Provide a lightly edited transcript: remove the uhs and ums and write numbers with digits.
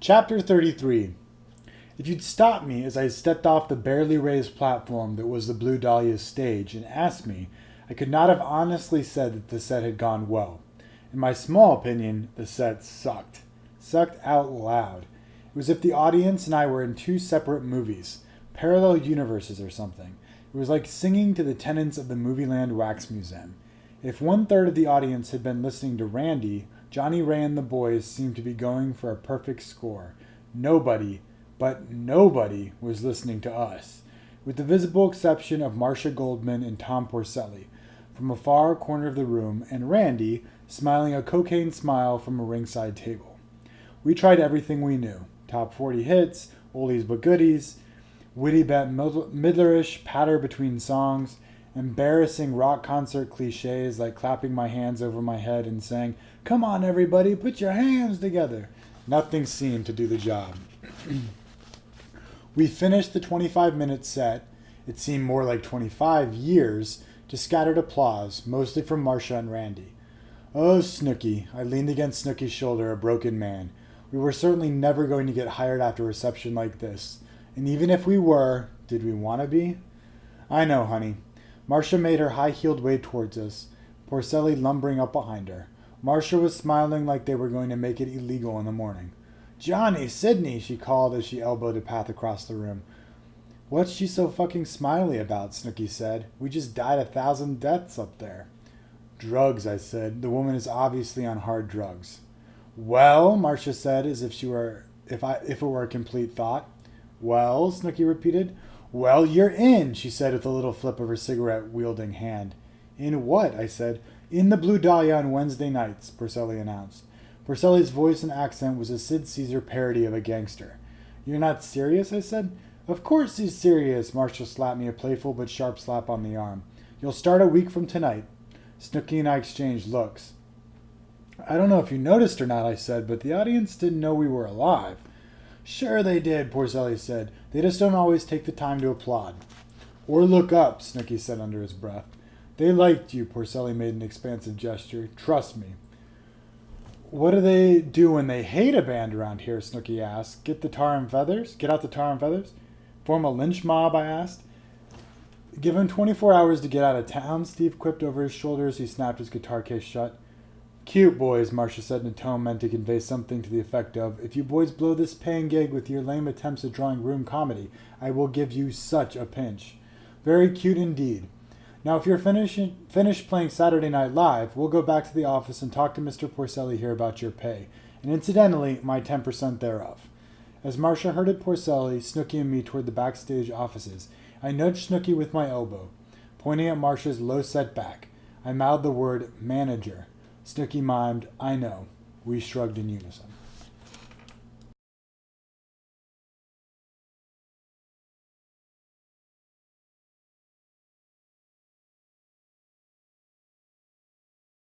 Chapter 33. If you'd stopped me as I stepped off the barely raised platform that was the Blue Dahlia's stage and asked me, I could not have honestly said that the set had gone well. In my small opinion, the set sucked. Sucked out loud. It was as if the audience and I were in two separate movies, parallel universes or something. It was like singing to the tenants of the Movieland Wax Museum. If 1/3 of the audience had been listening to Randy, Johnny Ray and the boys seemed to be going for a perfect score. Nobody, but nobody, was listening to us, with the visible exception of Marcia Goldman and Tom Porcelli, from a far corner of the room, and Randy, smiling a cocaine smile from a ringside table. We tried everything we knew. Top 40 hits, oldies but goodies, witty Bette Midlerish patter between songs, embarrassing rock concert cliches like clapping my hands over my head and saying, "Come on everybody, put your hands together." Nothing seemed to do the job. We finished the 25-minute set, it seemed more like 25 years, to scattered applause, mostly from Marcia and Randy. Oh, Snooky. I leaned against Snooky's shoulder, a broken man. We were certainly never going to get hired after a reception like this. And even if we were, did we want to be? I know, honey. Marcia made her high-heeled way towards us, Porcelli lumbering up behind her. Marcia was smiling like they were going to make it illegal in the morning. "Johnny, Sydney," she called as she elbowed a path across the room. "What's she so fucking smiley about?" Snooky said. "We just died 1,000 deaths up there." "Drugs," I said. "The woman is obviously on hard drugs." "Well," Marcia said, as if if it were a complete thought. "Well," Snooky repeated. "Well, you're in," she said with a little flip of her cigarette-wielding hand. "In what?" I said. "In the Blue Dahlia on Wednesday nights," Porcelli announced. Porcelli's voice and accent was a Sid Caesar parody of a gangster. "You're not serious?" I said. "Of course he's serious." Marcia slapped me a playful but sharp slap on the arm. "You'll start a week from tonight." Snooky and I exchanged looks. "I don't know if you noticed or not," I said, "but the audience didn't know we were alive." "Sure they did," Porcelli said. "They just don't always take the time to applaud." "Or look up," Snooky said under his breath. "They liked you," Porcelli made an expansive gesture. "Trust me." "What do they do when they hate a band around here?" Snooky asked. Get out the tar and feathers? Form a lynch mob?" I asked. "Give him 24 hours to get out of town," Steve quipped over his shoulder as he snapped his guitar case shut. "Cute, boys," Marcia said in a tone meant to convey something to the effect of, "If you boys blow this paying gig with your lame attempts at drawing room comedy, I will give you such a pinch." "Very cute indeed. Now, if you're finished playing Saturday Night Live, we'll go back to the office and talk to Mr. Porcelli here about your pay, and incidentally, my 10% thereof." As Marcia herded Porcelli, Snooky, and me toward the backstage offices, I nudged Snooky with my elbow, pointing at Marcia's low-set back. I mouthed the word "manager." Snooky mimed, "I know." We shrugged in unison.